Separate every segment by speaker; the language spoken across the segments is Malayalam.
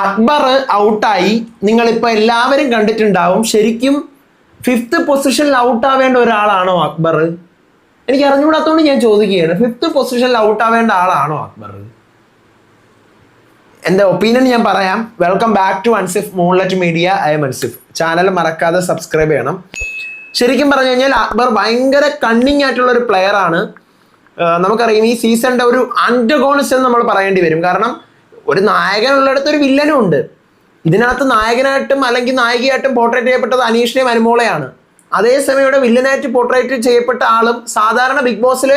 Speaker 1: അക്ബർ ഔട്ടായി. നിങ്ങളിപ്പോൾ എല്ലാവരും കണ്ടിട്ടുണ്ടാവും. ശരിക്കും 5th പൊസിഷനിൽ ഔട്ടാവേണ്ട ഒരാളാണോ അക്ബർ? എനിക്ക് അറിഞ്ഞുകൂടാത്തോണ്ട് ഞാൻ ചോദിക്കുകയാണ്, 5th പൊസിഷനിൽ ഔട്ടാവേണ്ട ആളാണോ അക്ബർ? എൻ്റെ ഒപ്പീനിയൻ ഞാൻ പറയാം. Welcome back to Ansif moonlight media. I am Ansif. Channel മറക്കാതെ സബ്സ്ക്രൈബ് ചെയ്യണം. ശരിക്കും പറഞ്ഞു കഴിഞ്ഞാൽ അക്ബർ ഭയങ്കര കണ്ണിങ് ആയിട്ടുള്ള ഒരു പ്ലെയർ ആണ്. നമുക്കറിയാം ഈ സീസണിന്റെ ഒരു അന്റഗോണിസ്റ്റ് എന്ന് നമ്മൾ പറയേണ്ടി വരും. കാരണം ഒരു നായകനുള്ളിടത്ത് ഒരു വില്ലനും ഉണ്ട്. ഇതിനകത്ത് നായകനായിട്ടും അല്ലെങ്കിൽ നായികയായിട്ടും പോർട്രേറ്റ് ചെയ്യപ്പെട്ടത് അനീഷിനെയും അനുമോളയാണ്. അതേസമയം ഇവിടെ വില്ലനായിട്ട് പോർട്രേറ്റ് ചെയ്യപ്പെട്ട ആളും സാധാരണ ബിഗ് ബോസിൽ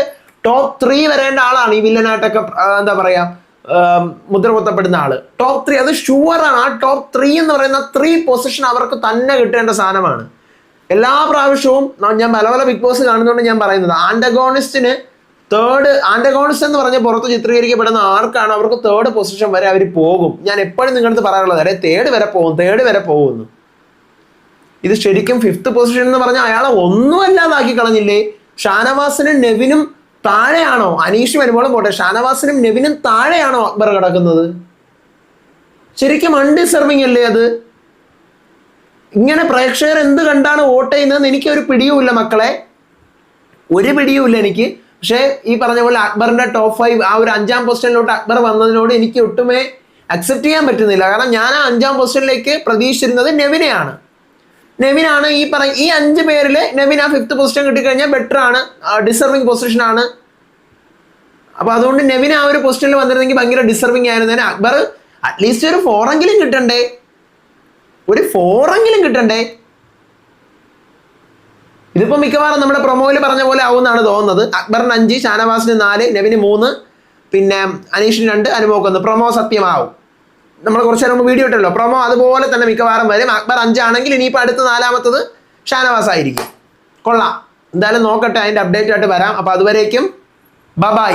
Speaker 1: ടോപ്പ് 3 വരേണ്ട ആളാണ്. ഈ വില്ലനായിട്ടൊക്കെ എന്താ പറയാ മുദ്ര കുത്തപ്പെടുന്ന ആള് ടോപ്പ് 3, അത് ഷുവറാണ്. ആ ടോപ്പ് 3 എന്ന് പറയുന്ന 3 പൊസിഷൻ അവർക്ക് തന്നെ കിട്ടേണ്ട സാധനമാണ്. എല്ലാ പ്രാവശ്യവും ഞാൻ പല ബിഗ് ബോസ് കാണുന്നതുകൊണ്ട് ഞാൻ പറയുന്നത്, ആന്റഗോണിസ്റ്റിന് ആന്റഗോണിസ്റ്റ് എന്ന് പറഞ്ഞ് പുറത്ത് ചിത്രീകരിക്കപ്പെടുന്ന ആർക്കാണ് അവർക്ക് 3rd പൊസിഷൻ വരെ അവർ പോകും. ഞാൻ എപ്പോഴും നിങ്ങളുടെ പറയാനുള്ളത്, അതായത് 3rd വരെ പോകുന്നു. ഇത് ശരിക്കും 5th പൊസിഷൻ എന്ന് പറഞ്ഞാൽ അയാളെ ഒന്നും അല്ലാതാക്കി കളഞ്ഞില്ലേ? ഷാനവാസിനും നെവിനും താഴെയാണോ? അനീഷും അനുമോളും പോട്ടെ, ഷാനവാസിനും നെവിനും താഴെയാണോ അക്ബർ കിടക്കുന്നത്? ശരിക്കും അൺഡിസർവിങ് അല്ലേ അത്? ഇങ്ങനെ പ്രേക്ഷകർ എന്ത് കണ്ടാണ് വോട്ട് ചെയ്യുന്നതെന്ന് എനിക്കൊരു പിടിയുമില്ല മക്കളെ, ഒരു പിടിയുമില്ല എനിക്ക്. പക്ഷേ ഈ പറഞ്ഞ പോലെ അക്ബറിന്റെ ടോപ്പ് 5 ആ ഒരു 5ാം പൊസിഷനിലോട്ട് അക്ബർ വന്നതിനോട് എനിക്ക് ഒട്ടുമേ അക്സെപ്റ്റ് ചെയ്യാൻ പറ്റുന്നില്ല. കാരണം ഞാൻ ആ 5ാം പൊസിഷനിലേക്ക് പ്രതീക്ഷിച്ചിരുന്നത് നെവിനെയാണ്. ഈ 5 പേരിൽ നെവിൻ ആ 5th പൊസിഷൻ കിട്ടിക്കഴിഞ്ഞാൽ ബെറ്റർ ആണ്, ഡിസർവിങ് പൊസിഷൻ ആണ്. അപ്പൊ അതുകൊണ്ട് നെവിൻ ആ ഒരു പൊസിഷനിൽ വന്നിരുന്നെങ്കിൽ ഭയങ്കര ഡിസർവിങ് ആയിരുന്നേനെ. അക്ബർ അറ്റ്ലീസ്റ്റ് ഒരു 4 എങ്കിലും കിട്ടണ്ടേ. ഇതിപ്പോ മിക്കവാറും നമ്മുടെ പ്രൊമോയിൽ പറഞ്ഞ പോലെ ആവുമെന്നാണ് തോന്നുന്നത്. അക്ബറിന് 5, ഷാനവാസിന് 4, നെവിന് 3, പിന്നെ അനീഷിന് 2, അനുമോക്ക് 1. പ്രൊമോ സത്യമാവും. നമ്മൾ കുറച്ച് നേരം വീഡിയോ ഇട്ടല്ലോ, പ്രൊമോ അതുപോലെ തന്നെ മിക്കവാറും വരും. അക്ബർ 5 ആണെങ്കിൽ ഇനിയിപ്പോൾ അടുത്ത 4ാമത്തത് ഷാനവാസ് ആയിരിക്കും. കൊള്ളാം, എന്തായാലും നോക്കട്ടെ, അതിൻ്റെ അപ്ഡേറ്റ് ആയിട്ട് വരാം. അപ്പോൾ അതുവരേക്കും ബൈ.